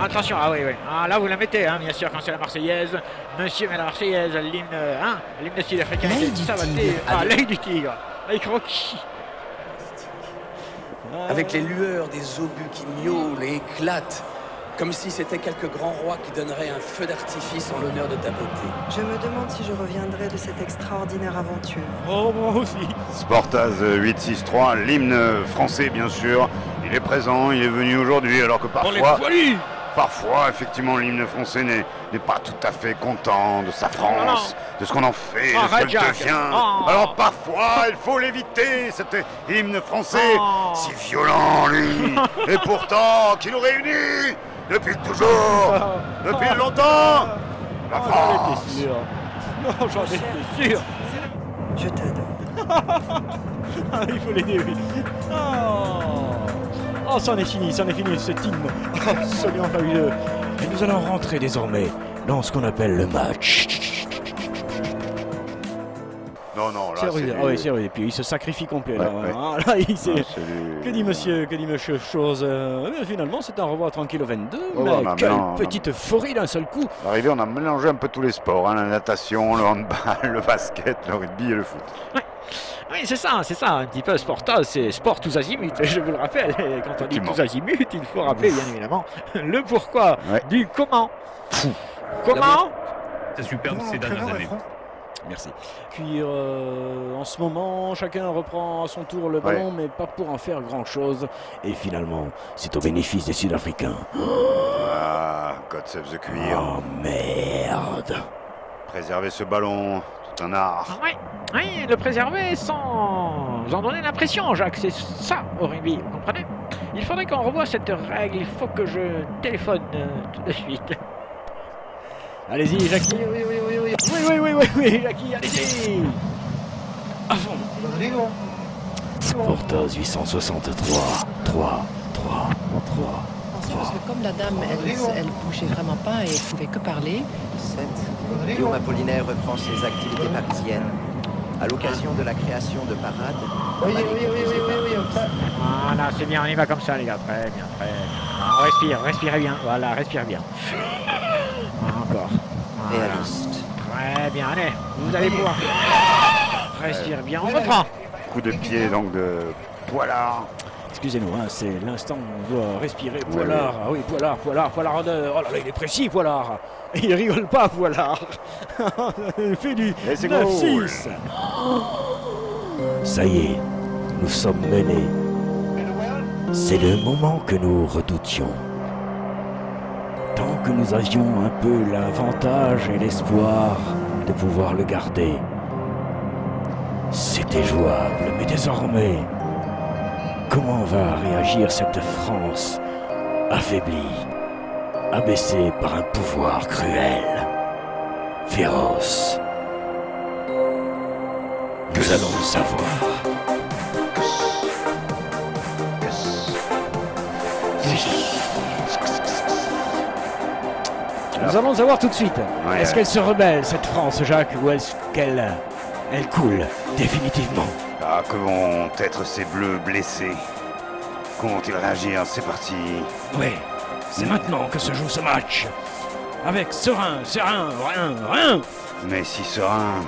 Attention, ah oui, oui. Ah, là, vous la mettez, hein, bien sûr, quand c'est la Marseillaise. Monsieur met la Marseillaise, l'hymne sud-africain. Ça va être l'œil du tigre. L'œil croquis. Avec les lueurs des obus qui miaulent et éclatent, comme si c'était quelques grands rois qui donneraient un feu d'artifice en l'honneur de ta beauté. Je me demande si je reviendrai de cette extraordinaire aventure. Oh, moi aussi. Sportaz 863, l'hymne français bien sûr. Il est présent, il est venu aujourd'hui alors que parfois effectivement l'hymne français n'est pas tout à fait content de sa France, de ce qu'on en fait, de ce qu'elle devient. Alors parfois il faut l'éviter, cet hymne français si violent lui, et pourtant qui nous réunit depuis toujours, depuis longtemps. La France. J'en étais sûr. Je t'adore. Il faut l'aider, oui. Oh, c'en est fini, cet hymne absolument fabuleux. Et nous allons rentrer désormais dans ce qu'on appelle le match. Non, là, c'est rude. Ah oui, c'est rude. Et puis il se sacrifie complet. Là, là il s'est... Que dit monsieur chose finalement, c'est un revoir tranquille au 22. Mais quelle petite euphorie d'un seul coup. Arrivé, on a mélangé un peu tous les sports, hein, la natation, le handball, le basket, le rugby et le foot. Ouais. Oui, c'est ça, un petit peu Sportaz, c'est sport tous azimuts, je vous le rappelle. Et quand on dit tous azimuts, il faut rappeler bien évidemment le pourquoi du comment. Comment. C'est superbe ces dernières années. Merci. Puis en ce moment, chacun reprend à son tour le ballon, mais pas pour en faire grand-chose. Et finalement, c'est au bénéfice des Sud-Africains. Ah, God save the cuir. Oh merde. Préserver ce ballon, tout un art. Oui, le préserver sans en donner l'impression, Jacques. C'est ça au rugby, vous comprenez? Il faudrait qu'on revoie cette règle. Il faut que je téléphone tout de suite. Allez-y, Jackie. Oui, Jackie, allez-y. À fond. Sportaz 863. 3. Parce que comme la dame, elle bougeait vraiment pas et elle pouvait que parler. 7. Guillaume Apollinaire reprend ses activités parisiennes. À l'occasion de la création de parades. Oui. Voilà, c'est bien, on y va comme ça, les gars. Très bien. Respirez bien. Voilà, respirez bien. Encore. Réaliste. Très bien, allez, vous allez pouvoir. Respirez bien, on reprend. Coup de pied donc de Poilard. Excusez-nous, c'est l'instant où on doit respirer. Poilard, Poilard. Oh là là, il est précis, Poilard. Il rigole pas, Poilard. Il fait du 9-6. Ça y est, nous sommes menés. C'est le moment que nous redoutions. Tant que nous avions un peu l'avantage et l'espoir de pouvoir le garder, c'était jouable, mais désormais, comment va réagir cette France affaiblie, abaissée par un pouvoir cruel, féroce? Nous allons le savoir. Nous allons le savoir tout de suite. Est-ce qu'elle se rebelle, cette France, Jacques, ou est-ce qu'elle coule définitivement? Ah, que vont être ces bleus blessés? Comment vont-ils réagir? C'est parti. Oui, c'est maintenant que se joue ce match. Avec serein, rien. Mais si serein.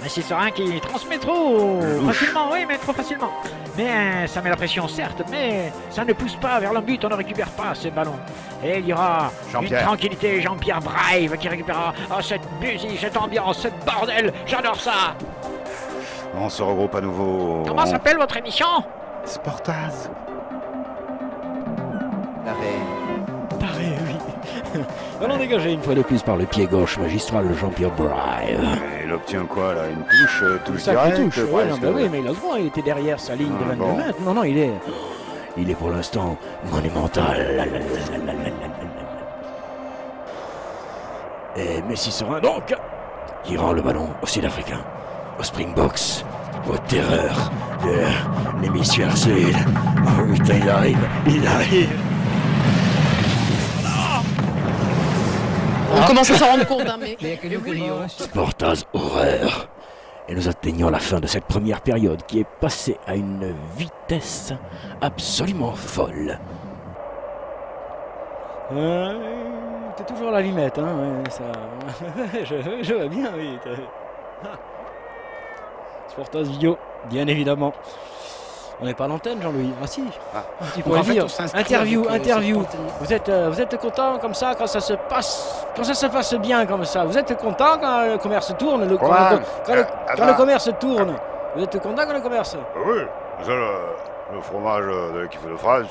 C'est Serein qui transmet trop facilement, oui, mais trop facilement. Mais ça met la pression, certes, mais ça ne pousse pas vers le but, on ne récupère pas ce ballon. Et il y aura une tranquillité, Jean-Pierre Brave qui récupérera cette musique, cette ambiance, ce bordel, j'adore ça. On se regroupe à nouveau. Comment s'appelle votre émission? Sportaz. Pareil, oui. Ballon dégagé une fois de plus par le pied gauche magistral de Jean-Pierre Brave. Il obtient quoi là? Une touche direct, oui, mais il a le droit, il était derrière sa ligne de 22 mètres. Non, il est pour l'instant monumental. Et Messi Serein donc, qui rend le ballon au Sud-Africain, au Springboks, aux terreurs de l'hémisphère sud. Oh putain, il arrive. On commence à s'en rendre compte, mais... Sportaz horreur. Et nous atteignons la fin de cette première période qui est passée à une vitesse absolument folle. T'es toujours à la limette, hein, ouais, ça... je vois bien, oui. Sportos Video, bien évidemment. On n'est pas à l'antenne, Jean-Louis. Ah si, tu pourrais dire. Interview. Vous êtes content comme ça quand ça se passe bien comme ça. Vous êtes content quand le commerce tourne, quand le commerce tourne. Vous êtes content quand le commerce? Oui, ça, le fromage de l'équipe de France,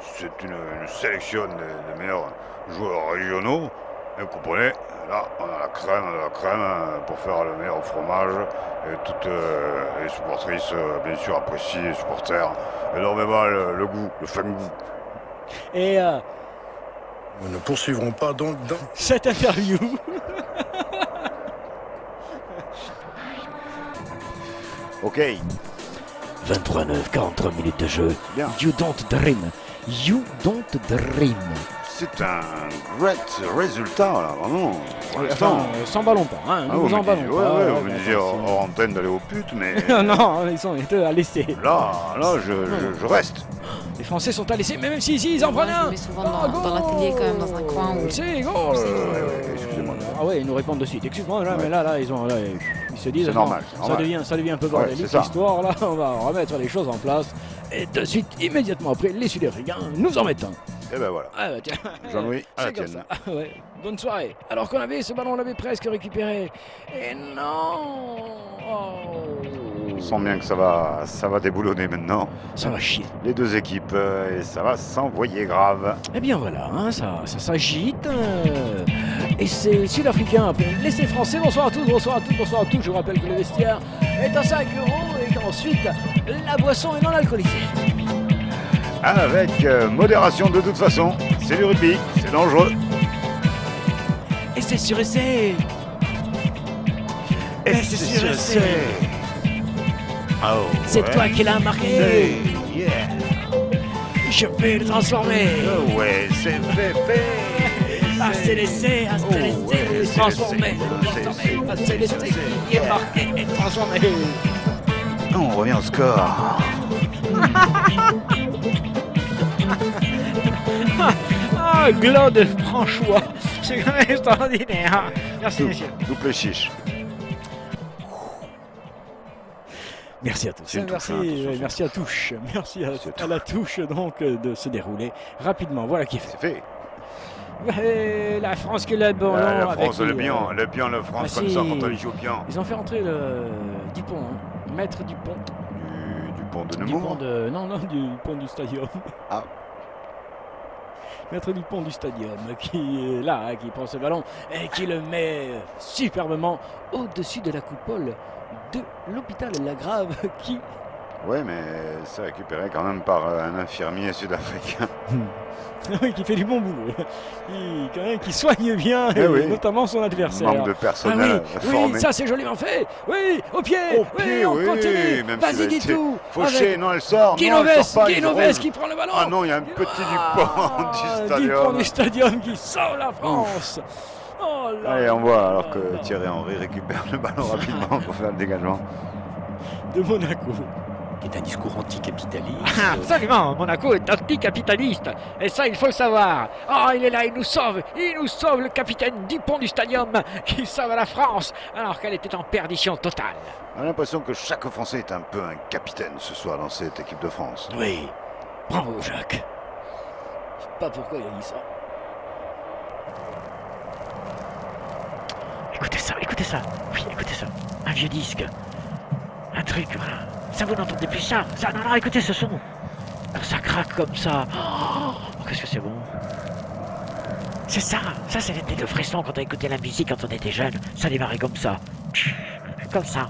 c'est une sélection des meilleurs joueurs régionaux. Et vous comprenez, là, on a la crème de la crème pour faire le meilleur fromage. Et toutes les supportrices, bien sûr, apprécient, les supporters, énormément le goût, le fin goût. Et nous ne poursuivrons pas donc dans cette interview. Ok. 23-9, 43 minutes de jeu. Bien. You don't dream. You don't dream. C'est un great résultat, là, vraiment. Enfin, sans ballon pas, hein. Nous en ballon pas. Ouais, on me disait hors antenne d'aller aux putes, mais... non, ils sont à laisser. Là, je reste. Les Français sont à laisser, mais même si ils en prennent un. Je mets souvent dans l'atelier quand même, dans un coin où... C'est goal. Excusez-moi. Ah ouais, ils nous répondent de suite. Excuse-moi, là, mais là, ils se disent... C'est normal, Ça devient un peu bordélique, l'histoire, là. On va remettre les choses en place. Et de suite, immédiatement après, les Sud-Africains nous en mettent un. Et ben voilà. Ah bah tiens. Jean-Louis, à la C'est comme tienne. ça. Ah ouais. Bonne soirée. Alors qu'on avait ce ballon, on l'avait presque récupéré. Et non. On sent bien que ça va déboulonner maintenant. Ça va chier. Les deux équipes, et ça va s'envoyer grave. Eh bien voilà, hein, ça s'agite. Et c'est Sud-Africain après l'essai français. Bonsoir à tous, bonsoir à toutes, bonsoir à tous. Je vous rappelle que le vestiaire est à 5 € et qu'ensuite la boisson est non alcoolisée. Avec modération de toute façon. C'est du rugby, c'est dangereux. Et c'est sur essai. Et c'est sur essai. Oh, c'est toi qui l'as marqué. Yeah. Je vais le transformer. Oh ouais, c'est fait. Ah, c'est l'essai, transformé. Ah, c'est l'essai qui est marqué et transformé. On revient au score. Ah, Claude Franchois, c'est quand même extraordinaire. Merci, messieurs. Double chiche. Merci à tous. Merci à touche. Merci à la touche donc de se dérouler rapidement. Voilà qui est fait. C'est fait. Ouais, la France qui l'a bon. La France, le bien, la France comme ça quand on joue bien. Ils ont fait entrer le Dupont, hein. Maître Dupont. Du pont de Nemours. Du pont du stadium. Ah. Maître Dupont du stadium qui est là, qui prend ce ballon et qui le met superbement au-dessus de la coupole de l'hôpital Lagrave qui... Ouais, mais c'est récupéré quand même par un infirmier sud-africain. Oui, qui fait du bon boulot. Qui soigne bien, notamment son adversaire. Manque de personnel formé. Oui, ça c'est joliment fait. Oui, au pied. On oui, continue. Vas-y, Guitou. Fauché, non, elle sort. Guinoves qui prend le ballon. Ah non, il y a un petit Dupont du stadium. Dupont du stadium qui sauve la France. Oh là. Allez, on voit alors que Thierry Henry récupère le ballon rapidement pour faire le dégagement. De Monaco. Qui est un discours anticapitaliste. Ah, absolument, Monaco est anticapitaliste. Et ça, il faut le savoir. Oh, il est là, il nous sauve, le capitaine Dupont du stadium qui sauve la France alors qu'elle était en perdition totale. On a l'impression que chaque Français est un peu un capitaine ce soir dans cette équipe de France. Oui, bravo Jacques. Je sais pas pourquoi il a dit ça. Écoutez ça. Oui, écoutez ça. Un vieux disque. Un truc, voilà. Ça, vous n'entendez plus ça. Non, écoutez ce son. Alors, ça craque comme ça. Oh, qu'est-ce que c'est bon. C'est ça. Ça, c'était le vrai son quand on écoutait la musique quand on était jeune. Ça démarrait comme ça. Comme ça.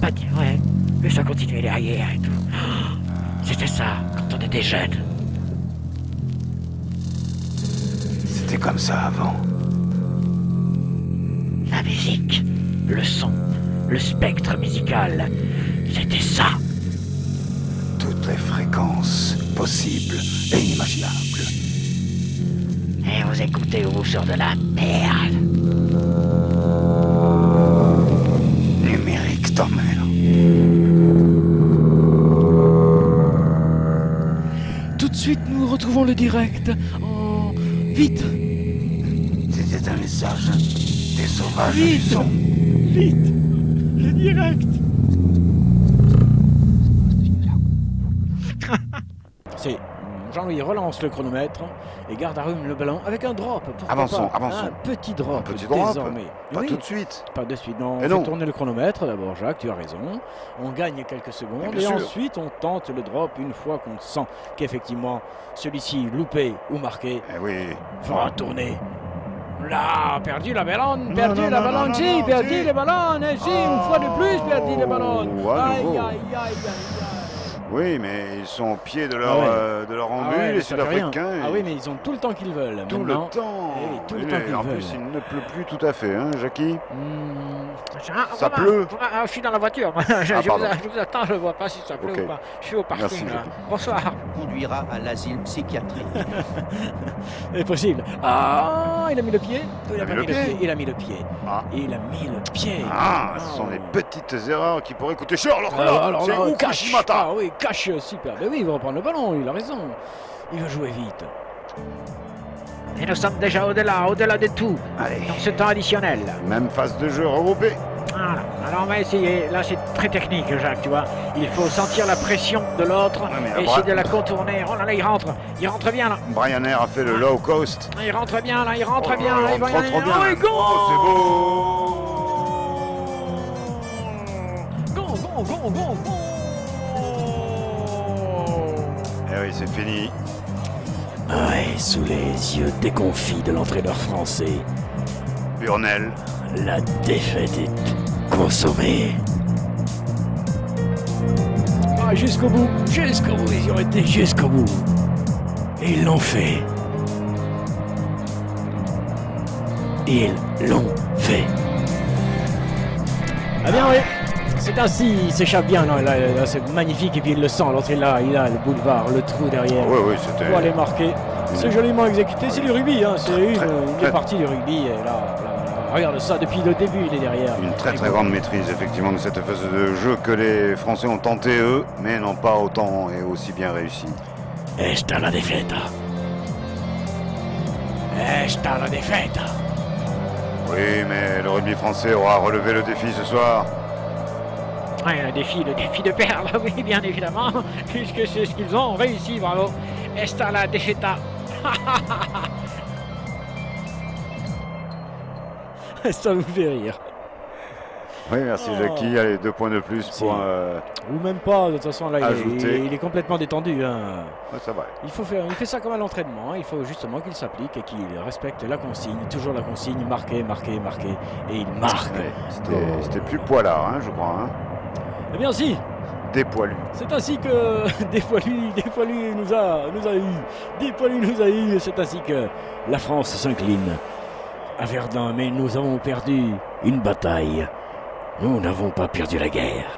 Pas dit, ouais. Mais ça continuait derrière et tout. C'était ça quand on était jeune. C'était comme ça avant. La musique, le son, le spectre musical. C'était ça. Toutes les fréquences possibles et inimaginables. Et vous écoutez vous sur de la merde. Numérique ta mère. Tout de suite, nous retrouvons le direct Vite! C'était un message des sauvages Vite. du son. Vite! Le direct! C'est Jean-Louis relance le chronomètre et garde à rhume le ballon avec un drop. Avançons. Un petit drop désormais. Pas Oui, tout de suite. pas de suite, non. Et On non. fait tourner le chronomètre d'abord, Jacques, tu as raison. On gagne quelques secondes Bien et sûr. ensuite on tente le drop une fois qu'on sent qu'effectivement celui-ci loupé ou marqué Eh oui. fera tourner. Là, perdu la ballon, Non, perdu non, la non, ballon, non, si, non, perdu si. les ballons, et si, une fois de plus, perdu les ballons. à Aïe, nouveau. aïe, aïe, aïe, aïe. Oui, mais ils sont au pied de leur, de leur embut, ouais, les ça fait rien. Sud-Africains. Ah oui, mais ils ont tout le temps qu'ils veulent. Tout maintenant. le temps. Eh oui, tout le Oui, temps mais qu'ils en veulent. plus, il ne pleut plus tout à fait, hein, Jackie. Ça pleut. Je suis dans la voiture. Je vous attends, je ne vois pas si ça pleut Ok. ou pas. Je suis au parking Merci, là. Jackie. Bonsoir. Conduira à l'asile psychiatrique. C'est possible. Ah, il a mis le pied. Il a mis pas le mis le pied. pied. Il a mis le pied. Ah. Il a mis le pied. Ah, ce sont des petites erreurs qui pourraient coûter cher. Alors Alors là, là, c'est cache. Fukushimata. Ah oui, cache, super. Mais oui, il va reprendre le ballon, il a raison. Il va jouer vite. Et nous sommes déjà au-delà de tout. Allez. Dans ce temps additionnel. Même phase de jeu regroupée. Voilà. Alors on va essayer. Là c'est très technique, Jacques, tu vois. Il faut sentir la pression de l'autre, mais essayer de la contourner. Oh là là, il rentre bien là. Brian Air a fait le low cost. Il rentre bien là, il rentre Oh, bien. il Il va rentre trop bien. Oh, et go Oh, c'est beau. Go. Eh oui, c'est fini. Ouais, sous les yeux déconfits de l'entraîneur français, Burnell. la défaite est consommée. Ah, jusqu'au bout, ils y ont été jusqu'au bout. Et ils l'ont fait. Ils l'ont fait. Ah bien oui, c'est ainsi, il s'échappe bien, là, c'est magnifique, et puis il le sent, l'autre il a le boulevard, le trou derrière. Oui, c'était. Pour aller marquer. C'est joliment exécuté, c'est du rugby, hein. C'est une très- des parties du rugby. Et là, regarde ça, depuis le début, il est derrière. Une très grande maîtrise effectivement de cette phase de jeu que les Français ont tenté eux, mais n'ont pas autant et aussi bien réussi. Esta la defeta. Esta la defeta. Oui, mais le rugby français aura relevé le défi ce soir. Ouais, le défi de perles, oui, bien évidemment, puisque c'est ce qu'ils ont réussi, bravo. Esta la defeta. Ça vous fait rire. Oui, merci Oh. Jackie. Allez, 2 points de plus pour. Ou même pas, de toute façon, là, Ajouter. il est complètement détendu. Hein. Ouais, ça va. Il fait ça comme à l'entraînement. Hein. Il faut justement qu'il s'applique et qu'il respecte la consigne. Toujours la consigne, marquer. Et il marque. Ouais, c'était plus poilard, hein, je crois. Hein. Eh bien, si. Des poilus. C'est ainsi que des poilus nous a eu. Des poilus nous a eu. C'est ainsi que la France s'incline à Verdun. Mais nous avons perdu une bataille. Nous n'avons pas perdu la guerre.